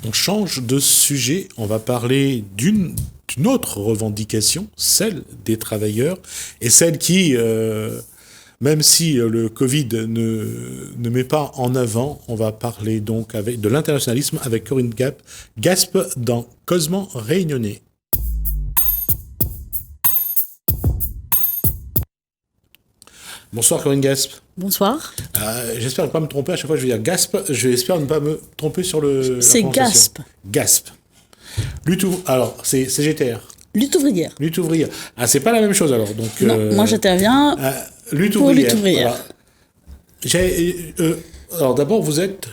On change de sujet, on va parler d'une autre revendication, celle des travailleurs, et celle qui, même si le Covid ne met pas en avant, on va parler donc de l'internationalisme avec Corinne Gaspe dans Causement Réunionnais. Bonsoir Corinne Gaspe. Bonsoir. J'espère ne pas me tromper, à chaque fois je vais dire Gaspe, j'espère ne pas me tromper sur le... C'est Gaspe. Gaspe. Alors, c'est CGTR. Lutte ouvrière. Lutte ouvrière. Ah, c'est pas la même chose alors. Donc, non, moi j'interviens lutte pour ouvrière. Lutte ouvrière. Voilà. Alors d'abord, vous êtes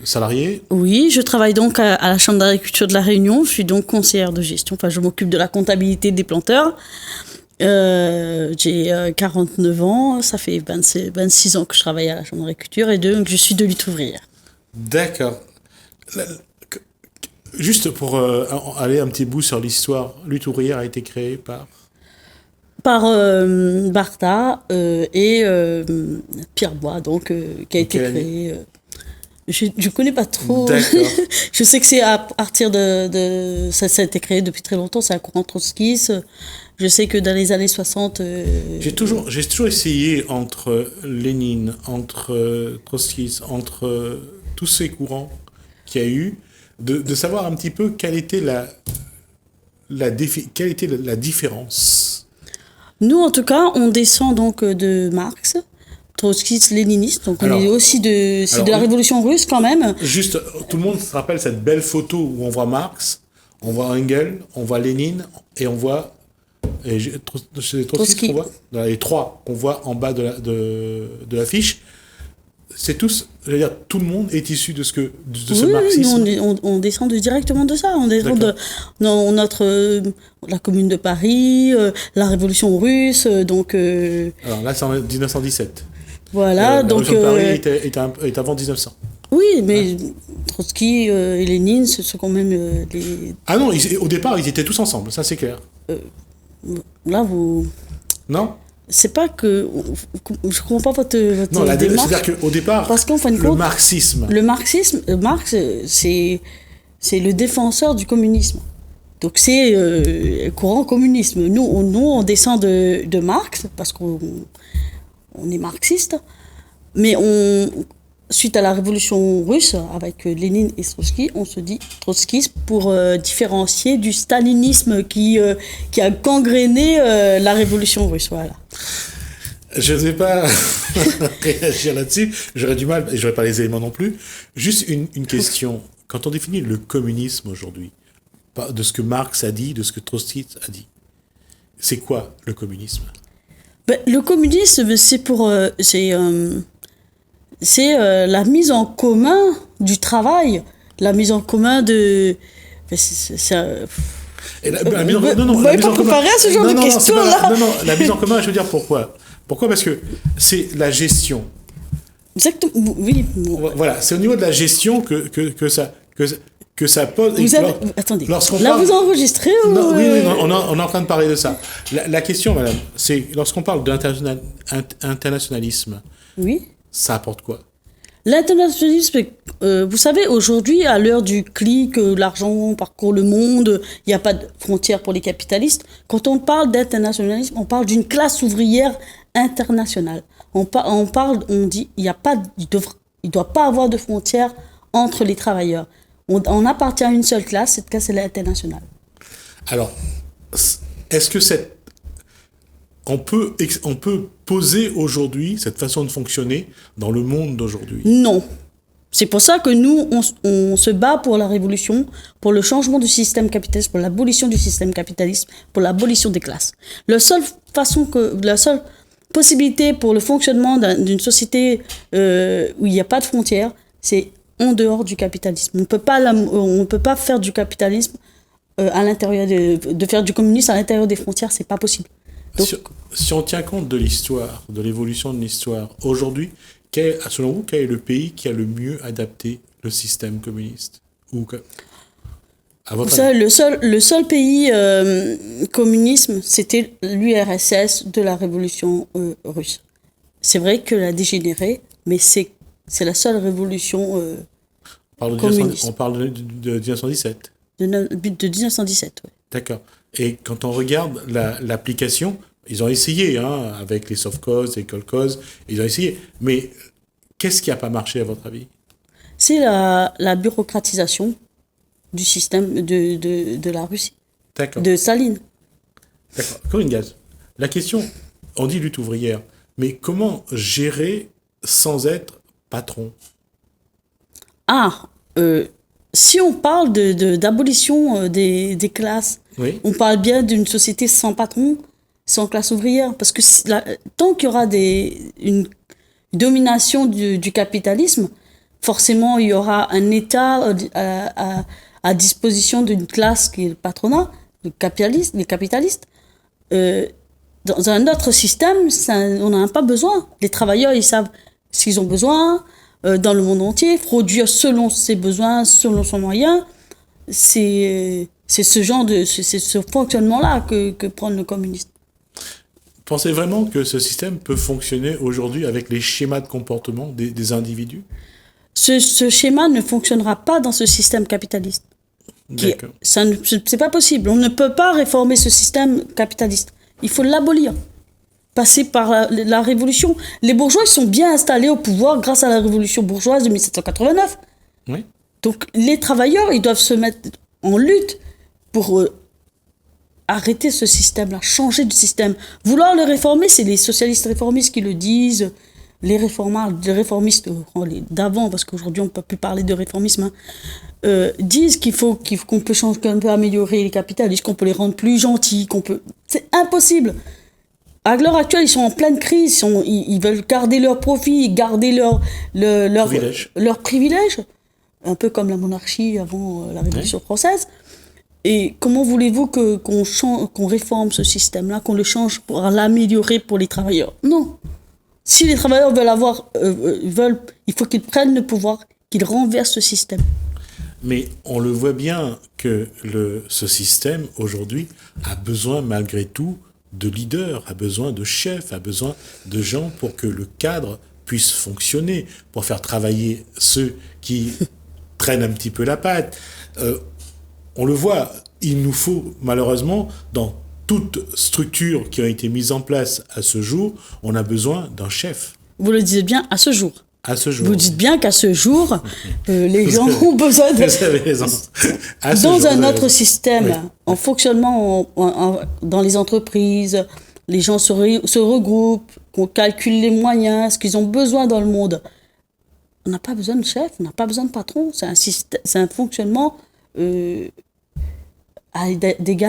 salarié. Oui, je travaille donc à la Chambre d'agriculture de La Réunion. Je suis donc conseillère de gestion. Enfin, je m'occupe de la comptabilité des planteurs. J'ai 49 ans. Ça fait 26 ans que je travaille à la Chambre d'agriculture et donc je suis de lutte ouvrière. D'accord. Juste pour aller un petit bout sur l'histoire, Lutte ouvrière a été créée par Bartha et Pierre Bois, donc, qui a été créé. Je ne connais pas trop. D'accord. Je sais que c'est à partir de ça a été créé depuis très longtemps, c'est un courant trotskiste. Je sais que dans les années 60... J'ai toujours essayé entre Lénine, entre Trotsky, entre tous ces courants qu'il y a eu, de savoir un petit peu quelle était la différence. Nous, en tout cas, on descend donc de Marx, trotskiste, léniniste, donc on est aussi de la révolution russe quand même. Juste, tout le monde se rappelle cette belle photo où on voit Marx, on voit Engels, on voit Lénine et on voit... c'est Trotsky qu'on voit, les trois qu'on voit en bas de l'affiche. C'est tous, je veux dire, tout le monde est issu de ce marxisme. Oui, on descend directement de ça. On descend de la Commune de Paris, la Révolution russe, donc. Alors là, c'est en 1917. Voilà, donc. La Révolution de Paris est avant 1900. Oui, mais Trotsky et Lénine, ce sont quand même les. Ah non, au départ, ils étaient tous ensemble, ça c'est clair. Là, vous. Non. C'est pas que je comprends pas votre non, démarche. C'est-à-dire qu'au départ, parce qu'en fin de le compte, marxisme, Marx, c'est le défenseur du communisme. Donc c'est courant communisme. Nous, on descend de Marx parce qu'on est marxiste, mais suite à la révolution russe avec Lénine et Trotsky, on se dit trotskiste pour différencier du stalinisme qui a gangréné la révolution russe. Voilà. Je ne vais pas réagir là-dessus, j'aurais du mal, et je n'aurais pas les éléments non plus. Juste une question. Quand on définit le communisme aujourd'hui, de ce que Marx a dit, de ce que Trotsky a dit, c'est quoi le communisme ? Le communisme, c'est la mise en commun du travail, la mise en commun de... Vous m'avez pas préparé à ce genre de questions-là. Non, la mise en commun, je veux dire pourquoi ? Pourquoi ? Parce que c'est la gestion. Exactement, oui. Voilà, c'est au niveau de la gestion que ça pose... Attendez, vous enregistrez ou... Non, oui, on est en train de parler de ça. La question, madame, c'est lorsqu'on parle d'internationalisme, oui. Ça apporte quoi ? L'internationalisme, vous savez, aujourd'hui, à l'heure du clic, l'argent parcourt le monde, il n'y a pas de frontières pour les capitalistes. Quand on parle d'internationalisme, on parle d'une classe ouvrière internationale. On dit il ne doit pas avoir de frontières entre les travailleurs. On appartient à une seule classe, cette classe, c'est l'internationale. Alors, est-ce que on peut poser aujourd'hui cette façon de fonctionner dans le monde d'aujourd'hui ? Non. C'est pour ça que nous, on se bat pour la révolution, pour le changement du système capitaliste, pour l'abolition du système capitaliste, pour l'abolition des classes. La seule possibilité pour le fonctionnement d'une société où il n'y a pas de frontières, c'est en dehors du capitalisme. On ne peut pas faire du capitalisme à l'intérieur de faire du communisme à l'intérieur des frontières, c'est pas possible. Donc, si on tient compte de l'histoire, de l'évolution de l'histoire, aujourd'hui, selon vous, quel est le pays qui a le mieux adapté le système communiste ? Vous savez, le seul pays communisme, c'était l'URSS de la révolution russe. C'est vrai qu'elle a dégénéré, mais c'est la seule révolution communiste. On parle de 1917. De 1917, oui. D'accord. Et quand on regarde l'application, ils ont essayé, hein, avec les soft causes, les cold causes, ils ont essayé. Mais qu'est-ce qui n'a pas marché, à votre avis? C'est la bureaucratisation du système de la Russie, D'accord. de Staline. D'accord. Corinne Gaz, la question, on dit lutte ouvrière, mais comment gérer sans être patron? Si on parle d'abolition des classes, Oui. on parle bien d'une société sans patron, sans classe ouvrière. Parce que tant qu'il y aura une domination du capitalisme, forcément, il y aura un État à disposition d'une classe qui est le patronat, les capitalistes. Dans un autre système, on n'en a pas besoin. Les travailleurs, ils savent ce qu'ils ont besoin dans le monde entier, produire selon ses besoins, selon son moyen. C'est ce fonctionnement-là que prennent les communistes. Pensez vraiment que ce système peut fonctionner aujourd'hui avec les schémas de comportement des individus? Ce schéma ne fonctionnera pas dans ce système capitaliste. D'accord. C'est pas possible. On ne peut pas réformer ce système capitaliste. Il faut l'abolir. Passer par la révolution. Les bourgeois, ils sont bien installés au pouvoir grâce à la révolution bourgeoise de 1789. Oui. Donc, les travailleurs, ils doivent se mettre en lutte pour arrêter ce système-là, changer de système. Vouloir le réformer, c'est les socialistes réformistes qui le disent, les réformistes d'avant, parce qu'aujourd'hui, on ne peut plus parler de réformisme, disent qu'on peut changer, qu'on peut améliorer les capitalistes, qu'on peut les rendre plus gentils, C'est impossible. À l'heure actuelle, ils sont en pleine crise, ils veulent garder leurs profits, garder leurs privilèges, un peu comme la monarchie avant la Révolution française. Et comment voulez-vous qu'on réforme ce système-là, qu'on le change pour l'améliorer pour les travailleurs? Non. Si les travailleurs il faut qu'ils prennent le pouvoir, qu'ils renversent ce système. Mais on le voit bien que ce système, aujourd'hui, a besoin malgré tout de leaders, a besoin de chefs, a besoin de gens pour que le cadre puisse fonctionner, pour faire travailler ceux qui traînent un petit peu la patte. On le voit, il nous faut malheureusement, dans toute structure qui a été mise en place à ce jour, on a besoin d'un chef. Vous le dites bien, à ce jour. À ce jour. Vous dites bien qu'à ce jour, les gens ont besoin de... Vous avez raison. Dans un autre système, oui. en fonctionnement dans les entreprises, les gens se regroupent, on calcule les moyens, ce qu'ils ont besoin dans le monde. On n'a pas besoin de chef, on n'a pas besoin de patron. C'est un fonctionnement d'égal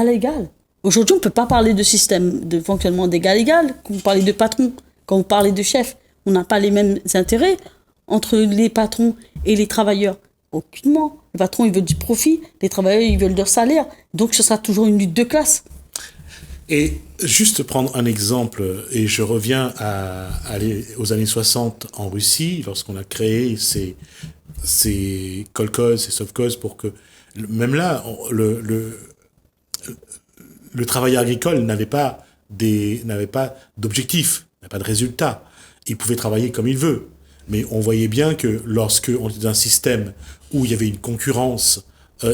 à égal. Aujourd'hui, on ne peut pas parler de système de fonctionnement d'égal à égal quand vous parlez de patron, quand vous parlez de chef. On n'a pas les mêmes intérêts entre les patrons et les travailleurs. Aucunement. Les patrons, ils veulent du profit, les travailleurs, ils veulent leur salaire. Donc, ce sera toujours une lutte de classe. Et juste prendre un exemple, et je reviens aux années 60 en Russie, lorsqu'on a créé ces kolkhozes, ces sovkhozes, pour que, même là, le travailleur agricole n'avait pas d'objectif, n'avait pas de résultat. Il pouvait travailler comme il veut. Mais on voyait bien que lorsque on était dans un système où il y avait une concurrence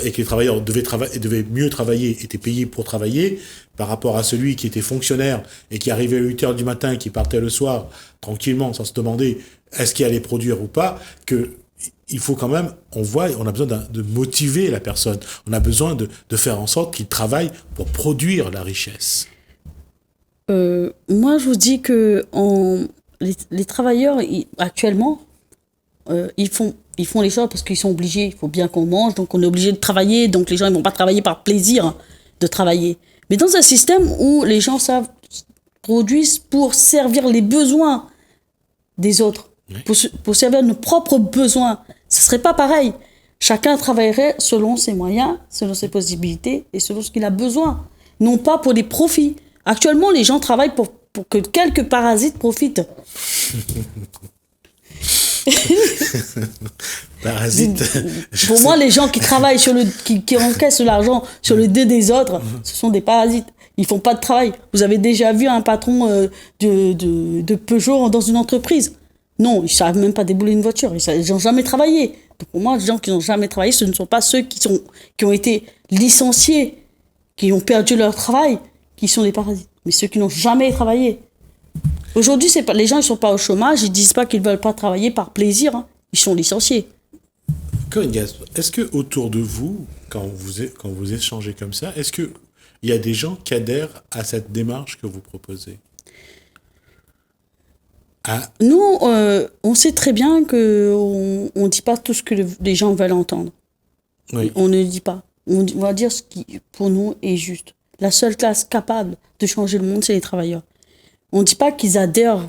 et que les travailleurs devaient mieux travailler, étaient payés pour travailler, par rapport à celui qui était fonctionnaire et qui arrivait à 8h du matin et qui partait le soir tranquillement sans se demander est-ce qu'il allait produire ou pas, que il faut quand même, on a besoin de motiver la personne. On a besoin de faire en sorte qu'il travaille pour produire la richesse. Moi, je vous dis que les travailleurs, actuellement, ils font les choses parce qu'ils sont obligés. Il faut bien qu'on mange, donc on est obligé de travailler. Donc les gens ne vont pas travailler par plaisir de travailler. Mais dans un système où les gens produisent pour servir les besoins des autres, oui. pour servir nos propres besoins, ce ne serait pas pareil. Chacun travaillerait selon ses moyens, selon ses possibilités et selon ce qu'il a besoin. Non pas pour des profits. Actuellement, les gens travaillent pour que quelques parasites profitent. Parasites. Pour moi, les gens qui travaillent qui encaissent l'argent sur le dos des autres, ce sont des parasites. Ils font pas de travail. Vous avez déjà vu un patron de Peugeot dans une entreprise? Non, ils savent même pas débouler une voiture. Ils n'ont jamais travaillé. Donc pour moi, les gens qui n'ont jamais travaillé, ce ne sont pas ceux qui ont été licenciés, qui ont perdu leur travail, qui sont des parasites. Mais ceux qui n'ont jamais travaillé. Aujourd'hui, les gens ne sont pas au chômage, ils ne disent pas qu'ils ne veulent pas travailler par plaisir, hein. Ils sont licenciés. Corinne Gaz, est-ce que autour de vous, quand vous échangez comme ça, est-ce qu'il y a des gens qui adhèrent à cette démarche que vous proposez? Nous, on sait très bien qu'on ne dit pas tout ce que les gens veulent entendre. Oui. On ne dit pas. On va dire ce qui, pour nous, est juste. La seule classe capable de changer le monde, c'est les travailleurs. On ne dit pas qu'ils adhèrent.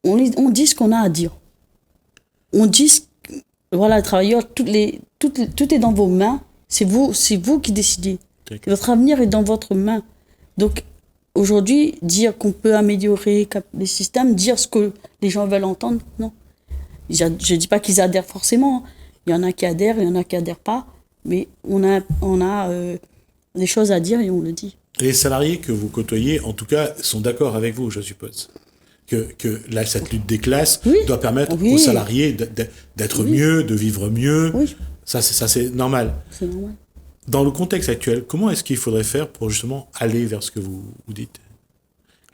On dit ce qu'on a à dire. On dit, voilà, les travailleurs, tout est dans vos mains. C'est vous qui décidez. D'accord. Votre avenir est dans votre main. Donc, aujourd'hui, dire qu'on peut améliorer les systèmes, dire ce que les gens veulent entendre, non. Je ne dis pas qu'ils adhèrent forcément. Il y en a qui adhèrent, il y en a qui adhèrent pas. Mais on a des choses à dire et on le dit. Les salariés que vous côtoyez, en tout cas, sont d'accord avec vous, je suppose. Que là, cette lutte des classes doit permettre aux salariés d'être mieux, de vivre mieux. Oui. Ça, c'est normal. C'est normal. Dans le contexte actuel, comment est-ce qu'il faudrait faire pour justement aller vers ce que vous dites?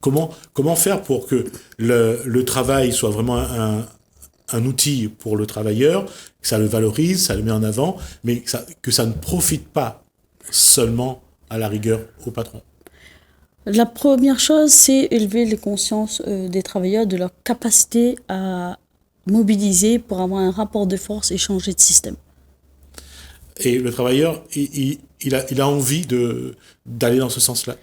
Comment faire pour que le travail soit vraiment un outil pour le travailleur, que ça le valorise, ça le met en avant, mais que ça ne profite pas seulement à la rigueur au patron? La première chose, c'est élever les consciences des travailleurs de leur capacité à mobiliser pour avoir un rapport de force et changer de système. Et le travailleur, il a envie d'aller dans ce sens-là?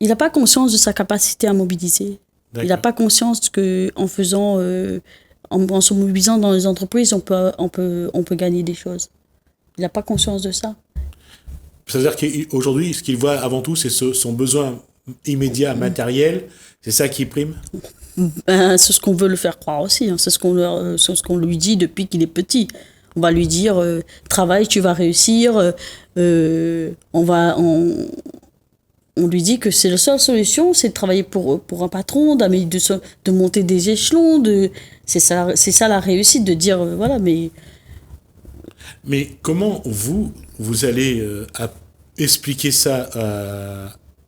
Il n'a pas conscience de sa capacité à mobiliser. D'accord. Il n'a pas conscience qu'en faisant, en se mobilisant dans les entreprises, on peut gagner des choses. Il n'a pas conscience de ça. C'est-à-dire qu'aujourd'hui, ce qu'il voit avant tout, c'est son besoin immédiat, matériel. C'est ça qui prime? C'est ce qu'on veut le faire croire aussi. Hein. C'est ce qu'on lui dit depuis qu'il est petit. On va lui dire travaille, tu vas réussir. On lui dit que c'est la seule solution, c'est de travailler pour un patron, de monter des échelons. C'est ça la réussite, de dire voilà, mais. Mais comment vous allez expliquer ça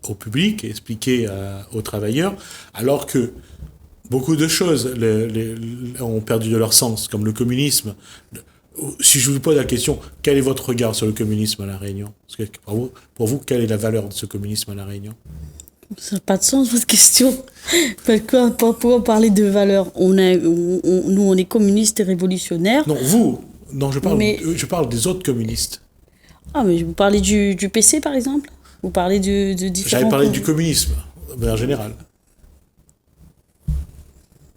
au public, expliquer aux travailleurs, alors que beaucoup de choses ont perdu de leur sens, comme le communisme. Si je vous pose la question, quel est votre regard sur le communisme à La Réunion? Parce que pour vous, quelle est la valeur de ce communisme à La Réunion? Ça n'a pas de sens, votre question. Pourquoi parler de valeur? Nous, on est communistes et révolutionnaires. Non, vous. Non, je parle des autres communistes. Ah, mais vous parlez du PC, par exemple? Vous parlez de différents... J'avais parlé du communisme, de manière générale.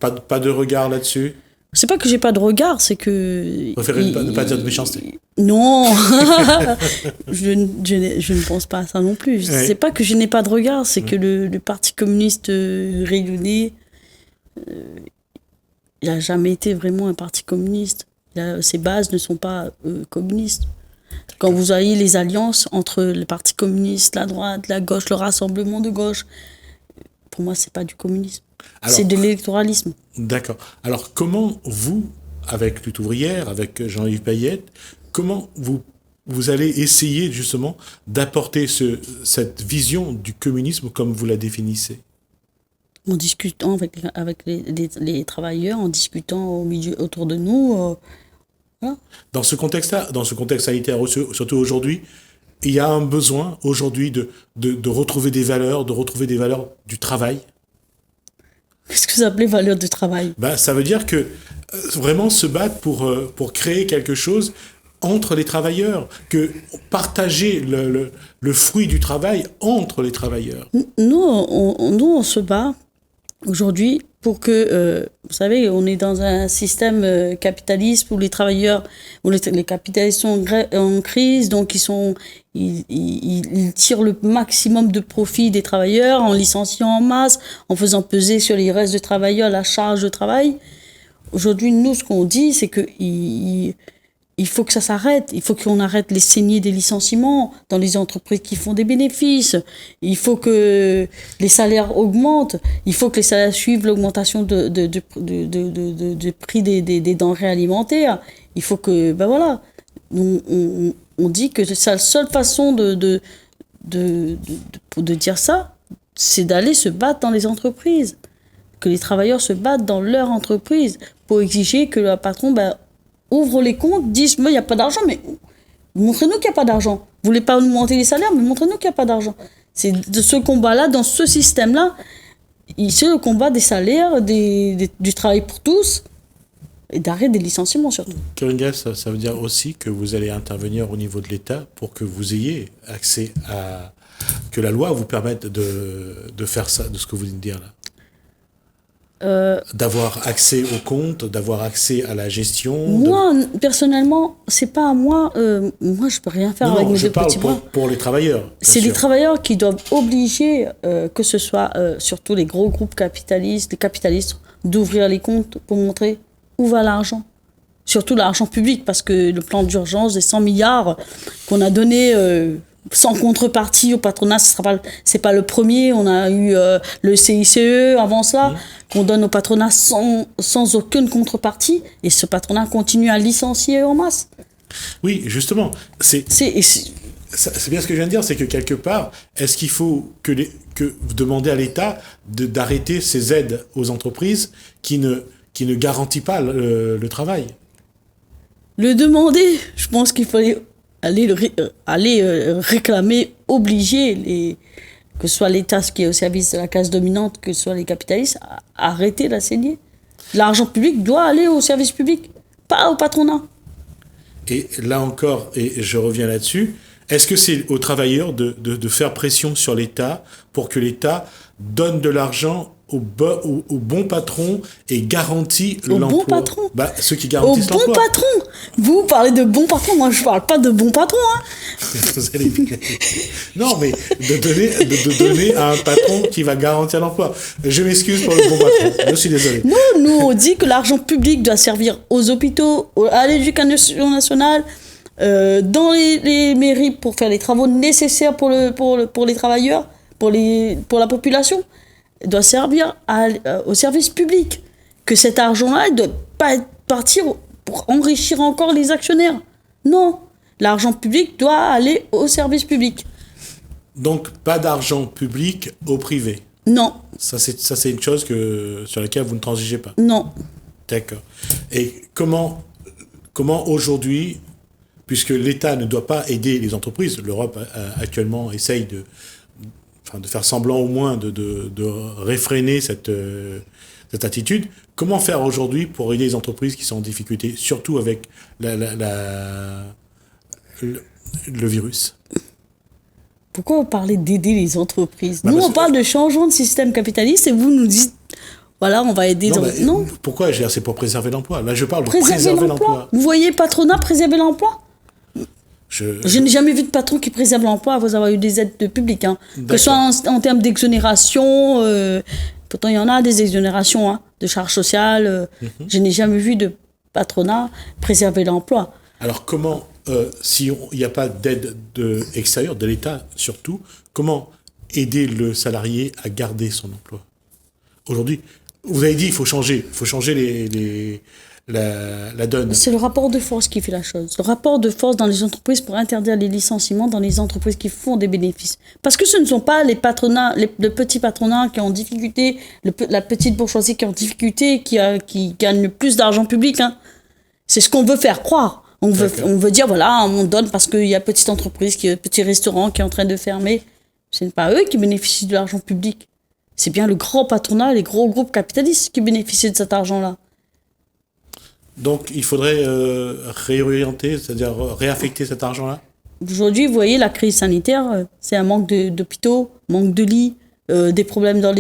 Pas de regard là-dessus? C'est pas que j'ai pas de regard, c'est que... Vous préférez ne pas dire de méchanceté? Non. je ne pense pas à ça non plus. Ouais. C'est pas que je n'ai pas de regard, c'est que le Parti communiste réunionnais, il n'a jamais été vraiment un parti communiste. Ses bases ne sont pas communistes. Quand vous voyez les alliances entre le Parti communiste, la droite, la gauche, le rassemblement de gauche, pour moi, c'est pas du communisme. C'est de l'électoralisme. D'accord. Alors, comment vous, avec Lutte ouvrière, avec Jean-Yves Payette, comment vous allez essayer justement d'apporter cette vision du communisme comme vous la définissez? En discutant avec les travailleurs, en discutant autour de nous. Voilà. Dans ce contexte sanitaire, surtout aujourd'hui, il y a un besoin aujourd'hui de retrouver des valeurs, du travail. Qu'est-ce que vous appelez valeur du travail? Ça veut dire que vraiment se battre pour créer quelque chose entre les travailleurs, que partager le fruit du travail entre les travailleurs. Nous, on se bat aujourd'hui pour que, vous savez, on est dans un système capitaliste où les travailleurs, où les capitalistes sont en crise, donc ils tirent le maximum de profit des travailleurs en licenciant en masse, en faisant peser sur les restes de travailleurs la charge de travail. Aujourd'hui, nous, ce qu'on dit, c'est que il faut que ça s'arrête. Il faut qu'on arrête les saignées des licenciements dans les entreprises qui font des bénéfices. Il faut que les salaires augmentent. Il faut que les salaires suivent l'augmentation de prix des denrées alimentaires. Il faut que, ben voilà, on dit que c'est la seule façon de dire ça, c'est d'aller se battre dans les entreprises. Que les travailleurs se battent dans leur entreprise pour exiger que le patron ouvre les comptes, dise mais il n'y a pas d'argent, mais montrez-nous qu'il n'y a pas d'argent. Vous voulez pas augmenter les salaires, mais montrez-nous qu'il n'y a pas d'argent. C'est de ce combat-là, dans ce système-là, c'est le combat des salaires, du travail pour tous, et d'arrêt des licenciements surtout. Corinne, ça veut dire aussi que vous allez intervenir au niveau de l'État pour que vous ayez accès à... que la loi vous permette de faire ça, de ce que vous venez de dire là. D'avoir accès aux comptes, d'avoir accès à la gestion. Moi, personnellement, c'est pas à moi. Moi, je peux rien faire avec mes deux petits bras. Pour les travailleurs. C'est les travailleurs qui doivent obliger, que ce soit surtout les gros groupes capitalistes, les capitalistes, d'ouvrir les comptes pour montrer où va l'argent. Surtout l'argent public, parce que le plan d'urgence des 100 milliards qu'on a donné sans contrepartie au patronat, c'est pas le premier. On a eu le CICE avant ça, qu'on donne au patronat sans aucune contrepartie. Et ce patronat continue à licencier en masse. Oui, justement. C'est bien ce que je viens de dire, c'est que quelque part, est-ce qu'il faut que vous demandez à l'État d'arrêter ces aides aux entreprises qui ne garantit pas le travail? Le demander, je pense qu'il fallait aller réclamer, obliger que ce soit l'État qui est au service de la classe dominante, que ce soit les capitalistes, à arrêter la saignée. L'argent public doit aller au service public, pas au patronat. Et là encore, et je reviens là-dessus, est-ce que c'est aux travailleurs de faire pression sur l'État pour que l'État donne de l'argent au bon patron et garantit l'emploi? Au bon patron. Ceux qui garantissent l'emploi. Au bon patron. Vous parlez de bon patron, moi je parle pas de bon patron. Hein. Non, mais de donner à un patron qui va garantir l'emploi. Je m'excuse pour le bon patron, je suis désolé. Nous on dit que l'argent public doit servir aux hôpitaux, à l'éducation nationale, dans les mairies pour faire les travaux nécessaires pour les travailleurs, pour la population. Doit servir au service public. Que cet argent-là ne doit pas partir pour enrichir encore les actionnaires. Non, l'argent public doit aller au service public. Donc, pas d'argent public au privé? Non. Ça, c'est une chose sur laquelle vous ne transigez pas? Non. D'accord. Et comment aujourd'hui, puisque l'État ne doit pas aider les entreprises, l'Europe actuellement essaye de faire semblant au moins de réfréner cette attitude. Comment faire aujourd'hui pour aider les entreprises qui sont en difficulté, surtout avec le virus? Pourquoi vous parlez d'aider les entreprises? Nous, on parle de changement de système capitaliste et vous nous dites, voilà, on va aider... Non. Pourquoi? C'est pour préserver l'emploi. Là, je parle de préserver l'emploi. Vous voyez patronat préserver l'emploi? Je n'ai jamais vu de patron qui préserve l'emploi après avoir eu des aides publiques. Hein. Que ce soit en termes d'exonération, pourtant il y en a des exonérations de charges sociales. Je n'ai jamais vu de patronat préserver l'emploi. Alors comment, s'il n'y a pas d'aide extérieure, de l'État surtout, comment aider le salarié à garder son emploi? Aujourd'hui, vous avez dit qu'il faut changer la donne. C'est le rapport de force qui fait la chose. Le rapport de force dans les entreprises pour interdire les licenciements dans les entreprises qui font des bénéfices. Parce que ce ne sont pas les patronats, le petit patronat qui est en difficulté, la petite bourgeoisie qui est en difficulté, qui gagne le plus d'argent public. Hein. C'est ce qu'on veut faire croire. On veut dire, voilà, on donne parce qu'il y a petite entreprise, petit restaurant qui est en train de fermer. Ce n'est pas eux qui bénéficient de l'argent public. C'est bien le grand patronat, les gros groupes capitalistes qui bénéficient de cet argent-là. Donc, il faudrait réorienter, c'est-à-dire réaffecter cet argent-là? Aujourd'hui, vous voyez, la crise sanitaire, c'est un manque d'hôpitaux, manque de lits, des problèmes dans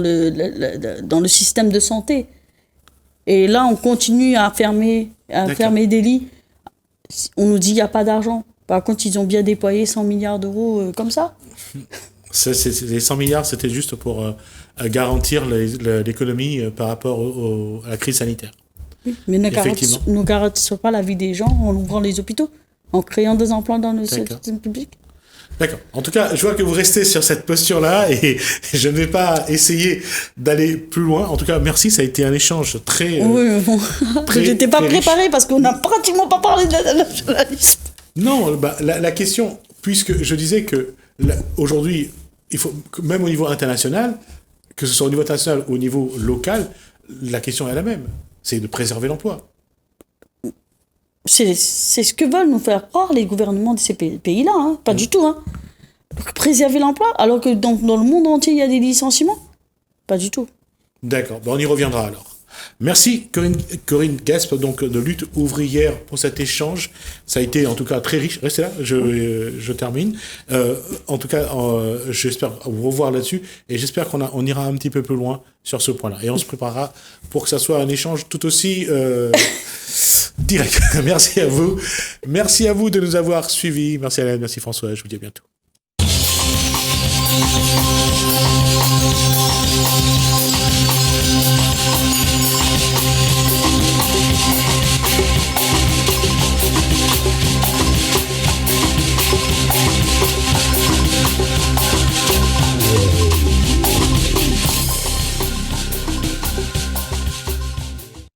le système de santé. Et là, on continue à fermer des lits. On nous dit qu'il n'y a pas d'argent. Par contre, ils ont bien déployé 100 milliards d'euros comme ça. Les 100 milliards, c'était juste pour garantir l'économie par rapport à la crise sanitaire. Mais Effectivement. ne garantissons pas la vie des gens en ouvrant les hôpitaux, en créant des emplois dans le système public. D'accord. En tout cas, je vois que vous restez sur cette posture-là et je ne vais pas essayer d'aller plus loin. En tout cas, merci. Ça a été un échange très. Oui, mais bon. Je n'étais pas préparée parce qu'on n'a pratiquement pas parlé de la nationaliste. Non, bah, la question, puisque je disais que aujourd'hui, il faut, même au niveau international, que ce soit au niveau international ou au niveau local, la question est la même. C'est de préserver l'emploi. C'est ce que veulent nous faire croire les gouvernements de ces pays-là. Hein. Pas du tout. Hein. Préserver l'emploi, alors que dans le monde entier, il y a des licenciements. Pas du tout. D'accord. Bon, on y reviendra alors. Merci Corinne Gaspe, donc de Lutte ouvrière, pour cet échange. Ça a été en tout cas très riche. Restez là, je termine. En tout cas, j'espère vous revoir là-dessus et j'espère qu'on ira un petit peu plus loin sur ce point-là. Et on se préparera pour que ça soit un échange tout aussi direct. Merci à vous. Merci à vous de nous avoir suivis. Merci Alain, merci François. Je vous dis à bientôt.